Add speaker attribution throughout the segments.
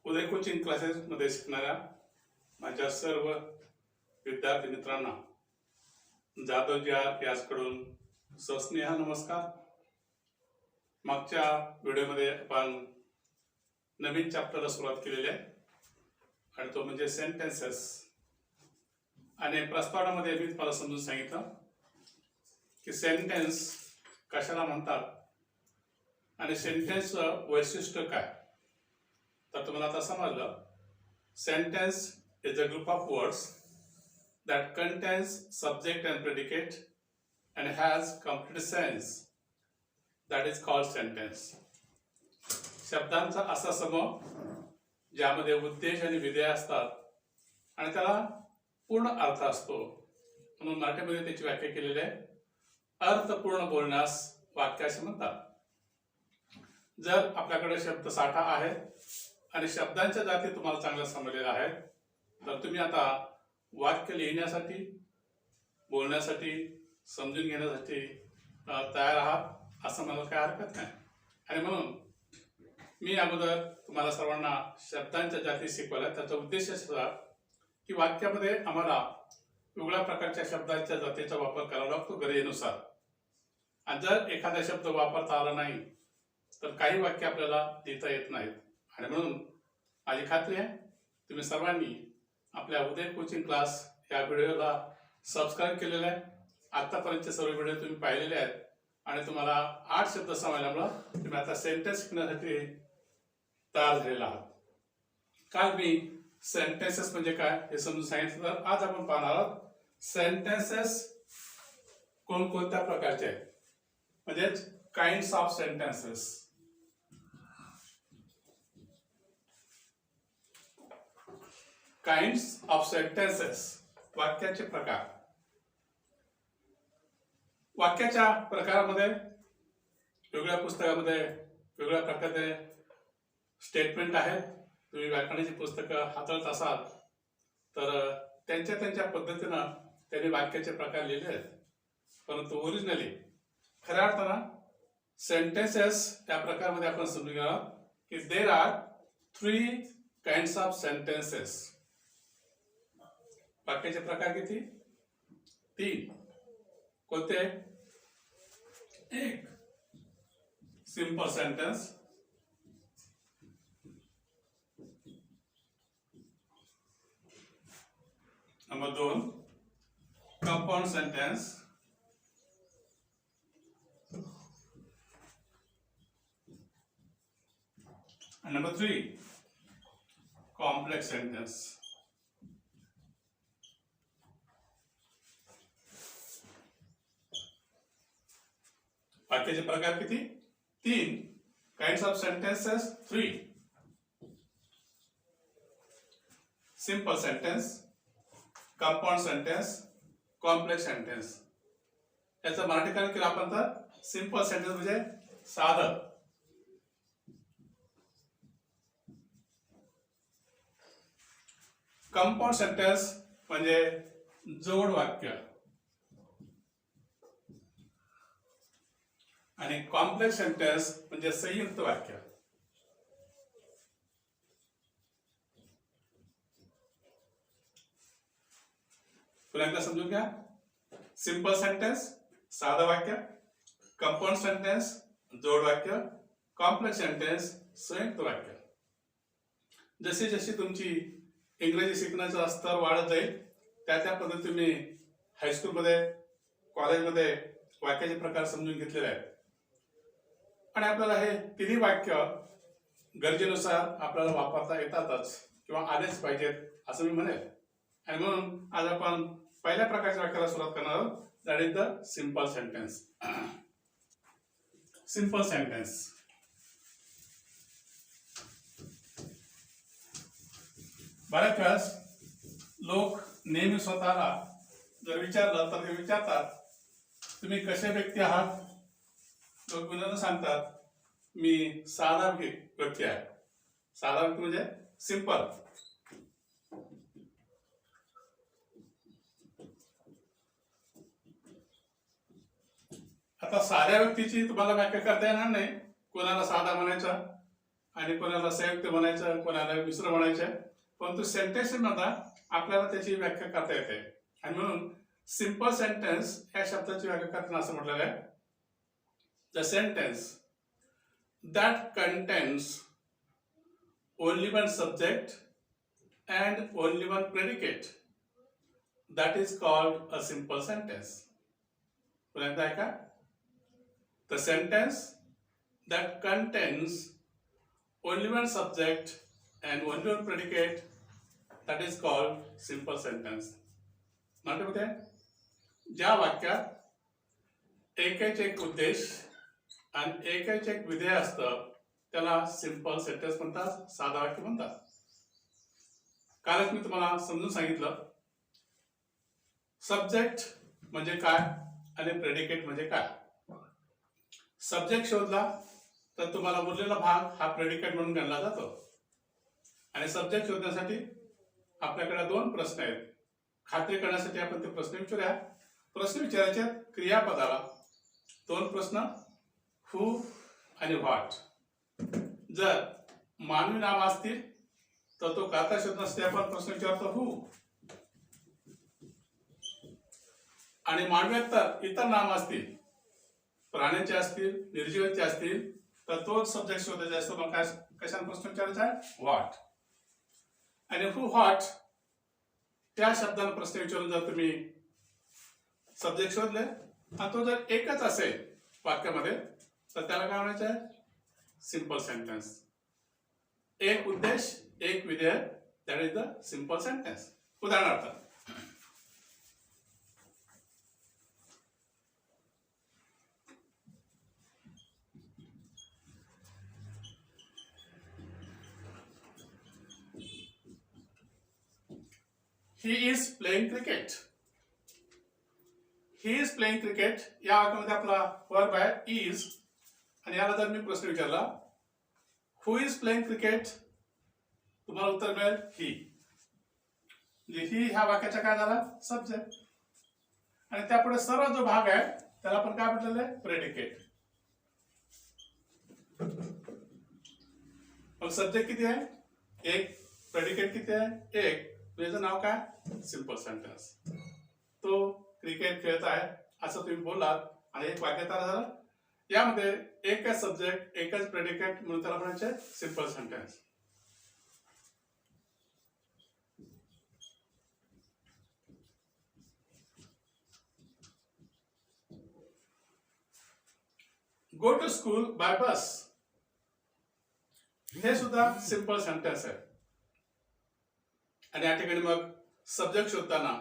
Speaker 1: उदय coaching क्लासेसमध्ये शिकणाऱ्या माझ्या सर्व विद्यार्थी मित्रांना जाधवजी आर याचकडून सस्नेह नमस्कार. मागच्या व्हिडिओमध्ये आपण नवीन चॅप्टरला सुरुवात केलेली आहे आणि तो म्हणजे सेंटेन्सेस. आणि प्रस्तावनामध्ये मी तुम्हाला समजून सांगितलं की सेंटेन्स कशाला म्हणतात आणि सेंटेन्सचं वैशिष्ट्य काय. तर तुम्हाला आता समजलं, sentence is a group of words that contains subject and predicate and has complete sense. That is called sentence. शब्दांचा असा समूह ज्यामध्ये उद्देश आणि विधेय असतात आणि त्याला पूर्ण अर्थ असतो, म्हणून मराठीमध्ये त्याची व्याख्या केलेली आहे, अर्थपूर्ण बोलण्यास वाक्य असे म्हणतात. जर आपल्याकडे शब्द साठा आहे आणि शब्दांच्या जाती तुम्हाला चांगल्या समजलेल्या आहेत, तर तुम्ही आता वाक्य लिहिण्यासाठी, बोलण्यासाठी, समजून घेण्यासाठी तयार आहात असं मला काही हरकत नाही. आणि म्हणून मी अगोदर तुम्हाला सर्वांना शब्दांच्या जाती शिकवल्या. त्याचा उद्देश असा की वाक्यामध्ये आम्हाला वेगळ्या प्रकारच्या शब्दांच्या जातीचा वापर करावा लागतो गरजेनुसार. आणि जर एखादा शब्द वापरता आला नाही तर काही वाक्य आपल्याला लिहिता येत नाहीत. आणि म्हणून माझी खात्री आहे तुम्ही सर्वांनी आपल्या उदय कोचिंग क्लास या व्हिडिओला सबस्क्राईब केलेलं आहे. आतापर्यंतचे सर्व व्हिडिओ तुम्ही पाहिलेले आहेत आणि तुम्हाला 8 शब्द समजल्यामुळं तुम्ही आता सेंटेन्स शिकण्यासाठी तयार झालेला आहात. काल मी सेंटेन्सेस म्हणजे काय हे समजून सांगितलं. तर आज आपण पाहणार आहोत सेंटेन्सेस कोणकोणत्या प्रकारचे आहेत, म्हणजेच kinds of sentences. Kinds of sentences, वाक्याचे प्रकार. वाक्याच्या प्रकारामध्ये वेगळ्या पुस्तकामध्ये वेगळ्या प्रकारचे स्टेटमेंट आहेत. तुम्ही व्याकरणाची पुस्तकं हाताळत असाल तर त्यांच्या पद्धतीनं त्यांनी वाक्याचे प्रकार लिहिले आहेत. परंतु ओरिजिनली खऱ्या अर्थानं सेंटेन्सेस या प्रकारामध्ये आपण समजून घ्या की there are 3 kinds of sentences. वाक्याचे प्रकार किती? 3. कोणते? 1 simple sentence, number 2 compound sentence, and number 3 complex sentence. वाक्याचे प्रकार किती? 3. Kinds of sentences 3. Simple sentence, compound sentence, complex sentence. याचं मराठीकरण केलं आपण तर सिंपल सेंटेन्स म्हणजे साधं. कंपाउंड सेंटेन्स म्हणजे जोड वाक्य आणि कॉम्प्लेक्स सेंटेन्स म्हणजे संयुक्त वाक्य. पुन्हा एकदा समजून घ्या. सिंपल सेंटेन्स साधं वाक्य, कंपाउंड सेंटेन्स जोड वाक्य, कॉम्प्लेक्स सेंटेन्स संयुक्त वाक्य. जशी जशी तुमची इंग्रजी शिकण्याचा स्तर वाढत जाईल त्या पद्धतीने हायस्कूलमध्ये, कॉलेजमध्ये वाक्याचे प्रकार समजून घेतलेले आहेत. आणि आपल्याला हे 3 वाक्य गरजेनुसार आपल्याला वापरता येतातच किंवा आलेच पाहिजेत असं मी म्हणेल. आणि म्हणून आज आपण पहिल्या प्रकारच्या वाक्याला सुरुवात करणार आहोत, that is the simple sentence. Simple sentence. बऱ्याच वेळेस लोक नेहमी स्वतःला जर विचारलं तर ते विचारतात तुम्ही कसे व्यक्ती आहात. लोक विनोद सांगतात मी साधा व्यक्ती आहे. साधा व्यक्ती म्हणजे सिंपल. आता साध्या व्यक्तीची तुम्हाला व्याख्या करता येणार नाही. कोणाला साधा म्हणायचं, आणि कोणाला संयुक्त म्हणायचं, कोणाला मिश्र म्हणायचं, परंतु सेंटेन्स मध्ये आपल्याला त्याची व्याख्या करता येते. आणि म्हणून सिंपल सेंटेन्स या शब्दाची व्याख्या करताना असं म्हटलेलं आहे, the sentence that contains only one subject and only one predicate, that is called a simple sentence. पुन्हा ऐका, the sentence that contains only one subject and only one predicate, that is called simple sentence. म्हणजे होते ज्या वाक्यात एकच एक उद्देश आणि एकच एक विधेय असतं त्याला सिंपल सेंटेन्स म्हणतात, साधा वाक्य म्हणतात. कालच मी तुम्हाला समजून सांगितलं सब्जेक्ट म्हणजे काय आणि प्रेडिकेट म्हणजे काय. सब्जेक्ट शोधला तर तुम्हाला उरलेला भाग हा प्रेडिकेट म्हणून गणला जातो. आणि सब्जेक्ट शोधण्यासाठी आपल्याकडे दोन प्रश्न आहेत. खात्री करण्यासाठी आपण ते प्रश्न विचारूया. प्रश्न विचारायचे क्रियापदाला दोन प्रश्न, हू आणि व्हॉट. जर मानवी नाम असतील तर तो कर्ता शोधण्यासाठी आपण प्रश्न विचारतो हू, आणि मानवेतर इतर नाम असतील, प्राण्यांचे असतील, निर्जीवांचे असतील तर तोच सब्जेक्ट शोधायचा असतो. मग काय कशाने प्रश्न विचारायचा आहे, व्हॉट. आणि हू व्हॉट त्या शब्दाने प्रश्न विचारून जर तुम्ही सब्जेक्ट शोधले आणि तो जर एकच असेल वाक्यामध्ये तर त्याला काय म्हणायचं आहे, सिंपल सेंटेन्स. एक उद्देश एक विधेय, that is the simple sentence. उदाहरणार्थ he is playing cricket. He is playing cricket या वाक्यामध्ये आपला वर्ब आहे इज, आणि याला जर मी प्रश्न विचारला हू इज प्लेइंग क्रिकेट, तुम्हाला उत्तर मिळेल ही. ही ह्या वाक्याचा काय झाला, सब्जेक्ट. आणि त्यापुढे सर्व जो भाग आहे त्याला आपण काय म्हटलेलं आहे, प्रेडिकेट. मग सब्जेक्ट किती आहे, एक. प्रेडिकेट किती आहे, एक. याचं नाव काय, सिंपल सेंटेन्स. तो क्रिकेट खेळत आहे असं तुम्ही बोललात आणि एक वाक्य तयार झालं. यामध्ये एकच सब्जेक्ट एकच प्रेडिकेट म्हणून त्याला म्हणायचे simple sentence. Go to school by bus, हे सुद्धा सिंपल सेंटेन्स आहे. आणि या ठिकाणी मग सब्जेक्ट शोधताना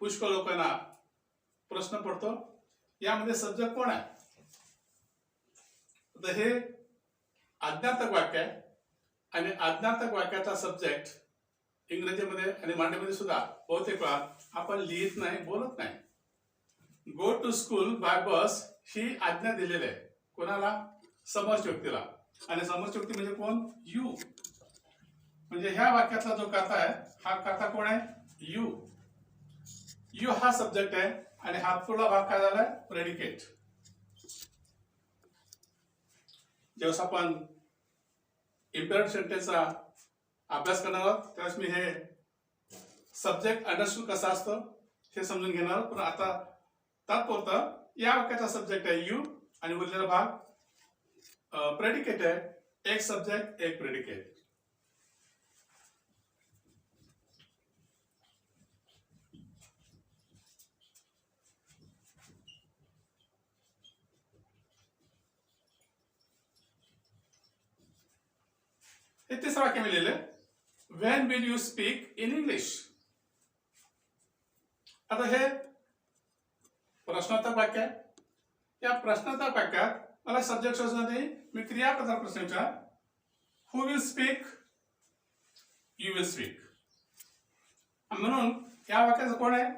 Speaker 1: पुष्कळ लोकांना प्रश्न पडतो यामध्ये सब्जेक्ट कोण आहे. तर हे आज्ञार्थक वाक्य आहे आणि आज्ञार्थक वाक्याचा सब्जेक्ट इंग्रजीमध्ये आणि मराठीमध्ये सुद्धा बहुतेक वेळा आपण लिहित नाही, बोलत नाही. गो टू स्कूल बाय बस ही आज्ञा दिलेली आहे कोणाला, समोरच्या व्यक्तीला. आणि समोरची व्यक्ती म्हणजे कोण, यू. म्हणजे ह्या वाक्यातला जो कर्ता आहे हा कर्ता कोण आहे, यू. यू हा सब्जेक्ट आहे आणि हा पुढला भाग काय झालाय, प्रेडिकेट. जेव्हा आपण इम्पेरेटिव्ह सेंटेन्सचा अभ्यास करणार आहोत त्यावेळेस मी हे सब्जेक्ट अंडरस्टूड कसा असतो हे समजून घेणार आहोत. पण आता तात्पुरतं या वाक्याचा सब्जेक्ट आहे यू आणि उरलेला भाग प्रेडिकेट आहे. एक सब्जेक्ट एक प्रेडिकेट. हे तिसरं वाक्य मी लिहिलंय, when will you speak in English. आता हे प्रश्नार्थक वाक्य आहे. या प्रश्नार्थक वाक्यात मला सब्जेक्ट शोधण्यासाठी मी क्रियापदाचा प्रश्न विचार, who will speak, you will speak. म्हणून या वाक्याचं कोण आहे,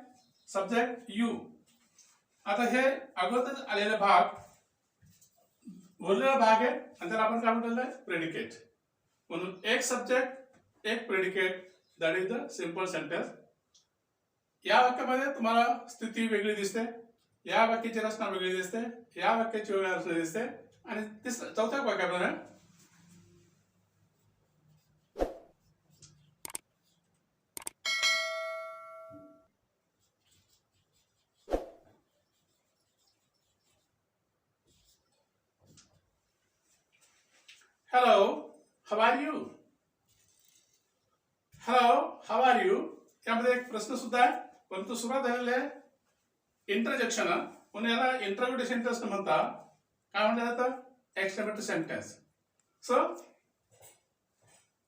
Speaker 1: सब्जेक्ट यू. आता हे अगोदर आलेला भाग उरलेला भाग आहे आणि त्याला आपण काय म्हटलेलं आहे, प्रेडिकेट. म्हणून एक सब्जेक्ट एक predicate, that is the simple sentence. या वाक्यामध्ये तुम्हाला स्थिती वेगळी दिसते, या वाक्याची रचना वेगळी दिसते, या वाक्याची वेगळी रचना दिसते. आणि चौथ्या वाक्यामध्ये hello, how are you? Hello, how are you? यामध्ये एक प्रश्न सुद्धा आहे, परंतु सुरुवात झालेली आहे इंटरजेक्शन म्हणून याला इंटरोगेटिव्ह सेंटेन्स म्हणतात. काय म्हटलं जातं? Exclamatory sentence. So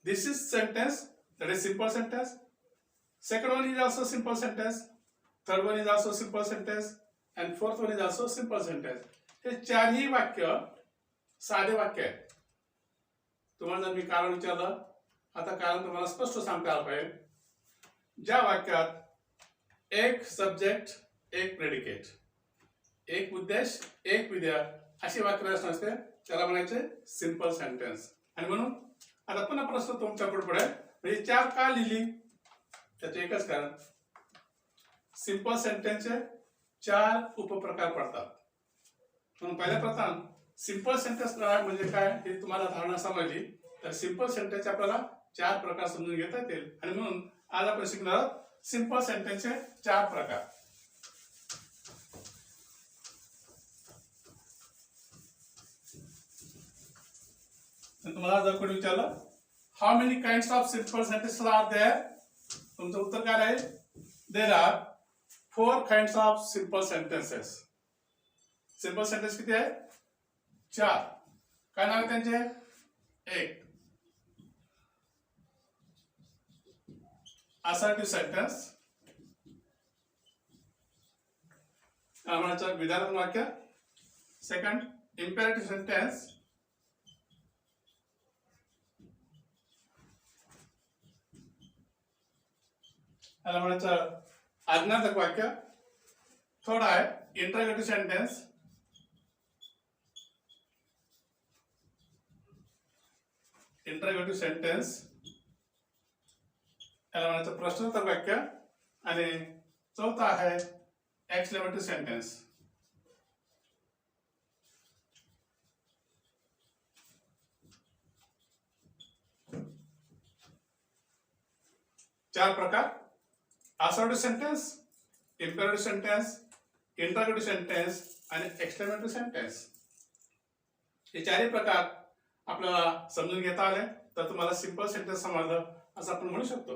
Speaker 1: this is sentence, that is simple sentence. Second one is also simple sentence. Third one is also simple sentence. And fourth one is also simple sentence. हे चारही वाक्य साधे वाक्य आहेत. तुम्हाला जर मी कारण विचारलं, आता कारण तुम्हाला स्पष्ट सांगता आलं पाहिजे. ज्या वाक्यात एक सब्जेक्ट, एक प्रेडिकेट, एक उद्देश, एक विधेय अशी वाक्य रचना असते, त्याला म्हणायचे सिंपल सेंटेन्स. आणि म्हणून आता पुन्हा प्रश्न तुमच्या पुढे पडेल, म्हणजे चार का लिहिली? त्याचे एकच कारण, सिंपल सेंटेन्सचे चार उपप्रकार पडतात. म्हणून पहिल्या प्रथम सिंपल सेंटेन्स म्हणजे काय हे तुम्हाला धारणा समजली तर सिंपल सेंटेन्सचे आपल्याला चार प्रकार समजून घेता येतील. आणि म्हणून आज आपण शिकणार आहोत सिंपल सेंटेन्सचे चार प्रकार. तुम्हाला जर कोणी विचारलं how many kinds of simple sentences are there, तुमचं उत्तर काय राहील? There are 4 kinds of simple sentences. Simple sentence किती आहे? 4. काय नाव आहे त्यांचे? एक असर्टिव्ह सेंटेन्स, म्हणायचं विधानात्मक वाक्य. सेकंड इम्पेरेटिव्ह सेंटेन्स, याला म्हणायचं आज्ञार्थक वाक्य. थर्ड आहे इंटरोगेटिव्ह सेंटेन्स, इंटरोगेटिव्ह सेंटेन्स याला म्हणायचं प्रश्नोत्तर वाक्य. आणि चौथा आहे एक्सक्लेमेटरी सेंटेन्स. चार प्रकार: assertive sentence, imperative sentence, interrogative sentence आणि एक्सक्लेमेटरी सेंटेन्स. हे चारही प्रकार आपल्याला समजून घेता आले तर तुम्हाला सिंपल सेंटेन्स समजलं असं आपण म्हणू शकतो.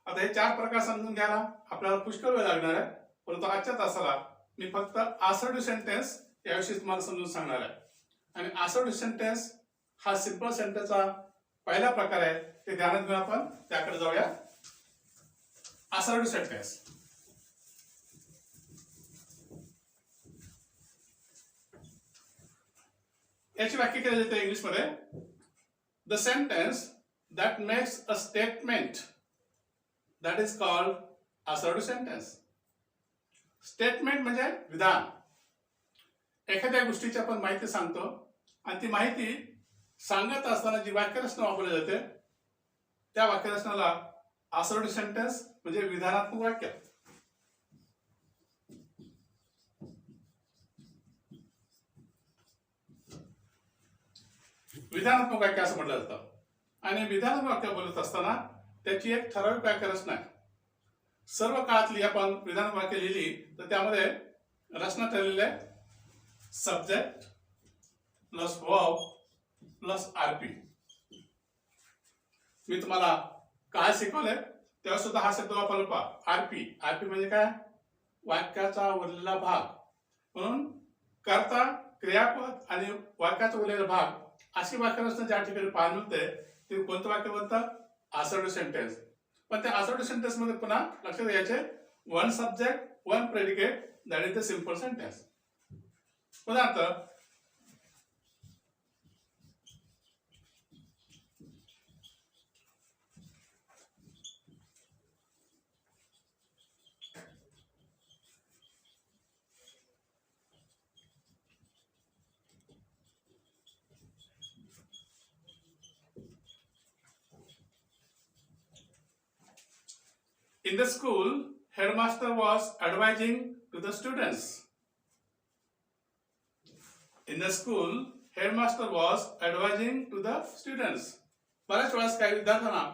Speaker 1: आता हे चार प्रकार समजून घ्यायला आपल्याला पुष्कळ वेळ लागणार आहे, परंतु आजच्या तासाला मी फक्त असर्टिव्ह सेंटेन्स याविषयी तुम्हाला समजून सांगणार आहे. आणि असर्टिव्ह सेंटेन्स हा सिंपल सेंटेन्सचा पहिला प्रकार आहे, ते ध्यानात घेऊन आपण त्याकडे जाऊया. Assertive sentence. याची व्याख्या केली जाते इंग्लिश मध्ये, the sentence that makes a statement that is called assertive sentence. Statement म्हणजे विधान. एखाद्या गोष्टीची आपण माहिती सांगतो आणि ती माहिती सांगत असताना जी वाक्यरचना वापरली जाते त्या वाक्यरचनाला असर्टिव्ह सेंटेन्स म्हणजे विधानात्मक वाक्य. विधानात्मक वाक्य असं म्हटलं जातं. आणि विधानात्मक वाक्य बोलत असताना त्याची एक ठराविक वाक्यरचना आहे. सर्व काळातली आपण विधानात्मक वाक्य लिहिली तर त्यामध्ये रचना ठरलेली आहे subject plus verb plus RP. मी तुम्हाला काय शिकवलंय तेव्हा सुद्धा हा शब्द वापरला पहा, आरपी. आरपी म्हणजे काय? वाक्याचा उरलेला भाग. म्हणून कर्ता, क्रियापद आणि वाक्याचा उरलेला भाग अशी वाक्यरचना ज्या ठिकाणी पाहायला मिळते ते कोणतं वाक्य बनतं? Assertive sentence. पण त्या असर्टिव्ह सेंटेन्स मध्ये पुन्हा लक्षात घ्यायचे one subject one predicate, that is the simple sentence. उदाहरणार्थ in the school, headmaster was advising to the students. In the school, headmaster was advising to the students. बऱ्याच वेळेस काही विद्यार्थ्यांना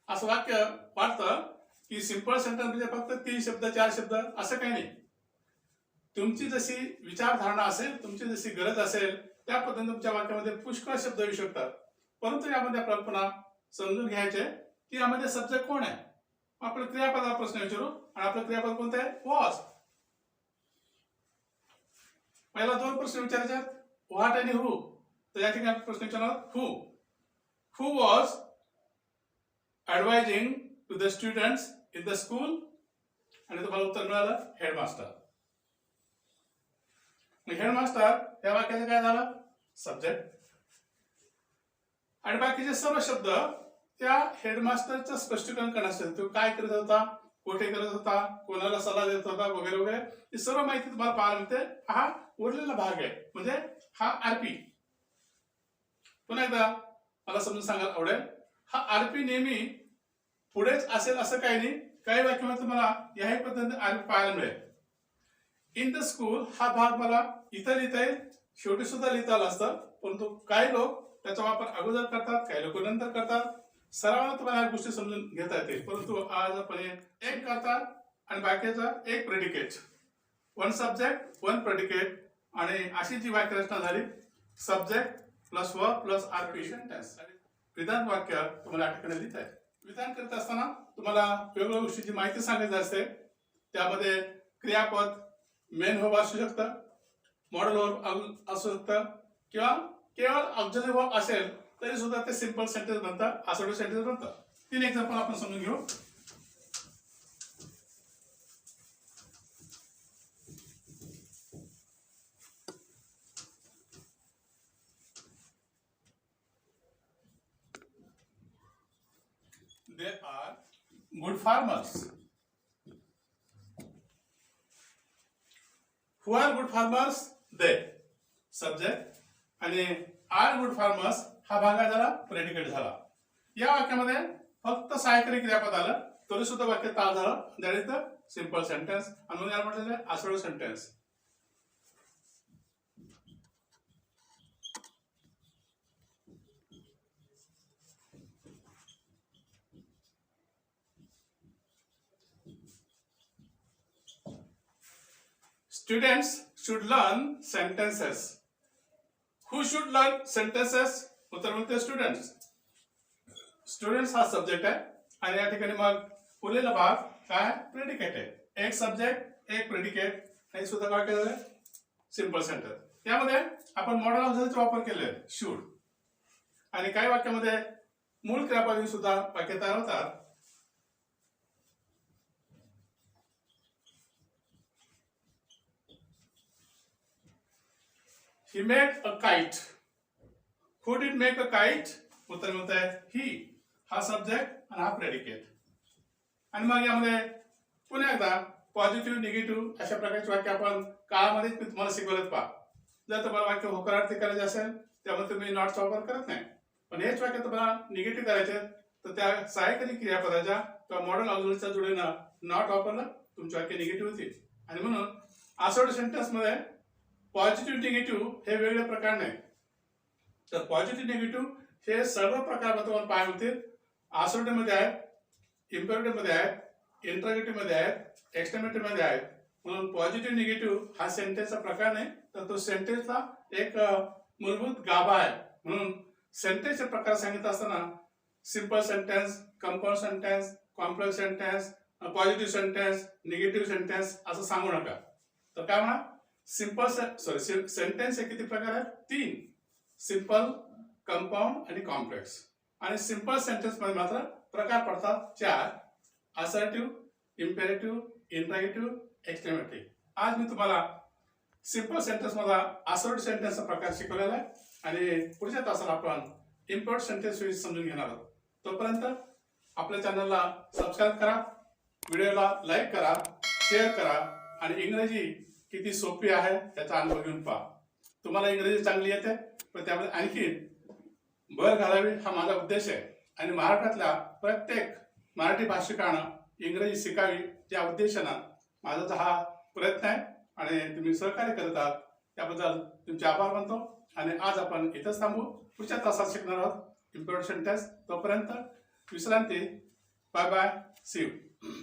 Speaker 1: असं वाक्य वाटतं की सिंपल सेंटेन्स म्हणजे फक्त 3 शब्द 4 शब्द असं काही नाही. तुमची जशी विचारधारणा असेल, तुमची जशी गरज असेल त्या पद्धतीने तुमच्या वाक्यामध्ये पुष्कळ शब्द येऊ शकतात, परंतु यामध्ये आपल्याला पुन्हा समजून घ्यायचे की यामध्ये सब्जेक्ट कोण आहे. आपण क्रियापदाला प्रश्न विचारू आणि आपलं क्रियापद कोणतं आहे? वॉज. पहिला दोन प्रश्न विचारायचे आहेत, व्हॉट आणि हू. तर या ठिकाणी प्रश्न विचारणार who. Who was advising to the students in the school. आणि तुम्हाला उत्तर मिळालं हेडमास्टर. हेडमास्टर या वाक्याचं काय झालं? सब्जेक्ट. आणि बाकीचे सर्व शब्द त्या हेडमास्टरचं स्पष्टीकरण करण्यासाठी तो काय करत होता, कुठे करत होता, कोणाला सल्ला देत होता, वगैरे वगैरे ही सर्व माहिती तुम्हाला पाहायला मिळते. हा उरलेला भाग आहे, म्हणजे हा आरपी. पुन्हा एकदा मला समजून सांगायला आवडेल, हा आरपी नेहमी पुढेच असेल असं काही नाही. काही वाक्यामध्ये तुम्हाला याही पद्धतीने आरपी पाहायला मिळेल. इन द स्कूल हा भाग मला इथं लिहिता येईल, शेवटी सुद्धा लिहिता आलं असतं, परंतु काही लोक त्याचा वापर अगोदर करतात, काही लोक नंतर करतात. सरावाला तुम्हाला या गोष्टी समजून घेता येतील, परंतु आज आपण एक करतात आणि बाकीचा एक predicate, one subject one predicate. आणि अशी जी वाक्यरचना झाली, subject plus verb plus RP sentence. विधान वाक्य तुम्हाला या ठिकाणी लिहिता आहे. विधान करत असताना तुम्हाला वेगवेगळ्या गोष्टीची माहिती सांगायची असते. त्यामध्ये क्रियापद मेन वर्ब असू शकतं, मॉडेल वर्ब असू शकतं, किंवा केवळ ऑक्झिलरी वर्ब असेल तरी सुद्धा ते सिंपल सेंटेन्स बनतात, असोर्टेड सेंटेन्स बनतात. 3 एक्झाम्पल आपण समजून घेऊ. They are good farmers. Who are good farmers? They. Subject. आणि are good farmers हा भाग झाला, प्रेडिकेट झाला. या वाक्यामध्ये फक्त सहाय्यकारी क्रियापद आलं तरी सुद्धा वाक्य ताल झालं. That is the simple sentence. आणि म्हणून याला म्हटलेलं आहे assorted sentence. Students should learn sentences. Who should learn sentences? उत्तर मिळते स्टुडंट्स. स्टुडंट्स हा सब्जेक्ट आहे आणि या ठिकाणी मग उरलेला भाग काय? प्रेडिकेट आहे. एक सब्जेक्ट एक प्रेडिकेट हे सुद्धा काय केलेलं आहे? Simple sentence. यामध्ये आपण मॉडेल ऑक्झिलरीचा वापर केलेला आहे, शुड. आणि काही वाक्यामध्ये मूळ क्रियापद सुद्धा वाक्य तयार होतात. He made a kite. Who did make a kite? उत्तर मिळत आहे ही. हा सब्जेक्ट आणि हा प्रेडिकेट. आणि मग यामध्ये पुन्हा एकदा पॉझिटिव्ह निगेटिव्ह अशा प्रकारचे वाक्य आपण काळामध्ये मी तुम्हाला शिकवलेत पहा. जर तुम्हाला वाक्य होकारार्थी करायचे असेल त्यामुळे तुम्ही नॉटचा वापर करत नाही, पण हेच वाक्य तुम्हाला निगेटिव्ह करायचे तर त्या सहाय्यकारी क्रियापदाच्या किंवा मॉडेल ऑक्झिलरीच्या जोडीनं नॉट वापरलं तुमचे वाक्य निगेटिव्ह होतील. आणि म्हणून असोर्टेड सेंटेन्स मध्ये पॉझिटिव्ह निगेटिव्ह हे वेगळे प्रकार नाही. तर पॉझिटिव्ह निगेटिव्ह हे सर्व प्रकार तुम्हाला पाहायला मिळतील. असोर्टेड मध्ये आहेत, इम्पेरेटिव्ह मध्ये आहेत, इंटरोगेटिव्ह मध्ये आहेत, एक्सक्लेमेटिव्ह मध्ये आहेत. म्हणून पॉझिटिव्ह निगेटिव्ह हा सेंटेन्सचा प्रकार नाही, तर तो सेंटेन्सचा एक मूलभूत गाभा आहे. म्हणून सेंटेन्सचे प्रकार सांगितले असताना simple sentence, compound sentence, complex sentence, positive sentence, negative sentence असं सांगू नका. तर काय म्हणा, सिंपल सेंटेन्स हे किती प्रकार आहेत? 3. सिंपल, कंपाऊंड आणि कॉम्प्लेक्स. आणि सिंपल सेंटेन्स मध्ये मात्र प्रकार पडतात 4. Assertive, imperative, interrogative, exclamative. आज मी तुम्हाला सिंपल सेंटेन्स मधला असर्टिव्ह सेंटेन्सचा प्रकार शिकवलेला आहे आणि पुढच्या तासाला आपण इम्पोर्ट सेंटेन्स विषयी समजून घेणार आहोत. तोपर्यंत आपल्या चॅनलला सबस्क्राईब करा, व्हिडिओला लाईक करा, शेअर करा आणि इंग्रजी किती सोपी आहे याचा अनुभव घेऊन पहा. तुम्हाला इंग्रजी चांगली येते पण त्यामध्ये आणखी भर घालावी हा माझा उद्देश आहे. आणि महाराष्ट्रातल्या प्रत्येक मराठी भाषिकांना इंग्रजी शिकावी या उद्देशानं माझा हा प्रयत्न आहे आणि तुम्ही सहकार्य करत आहात त्याबद्दल तुमचे आभार मानतो. आणि आज आपण इथंच थांबू. पुढच्या तासात शिकणार आहोत इम्पोर्टंट सेंटेन्स. तोपर्यंत विश्रांती. Bye bye, see you.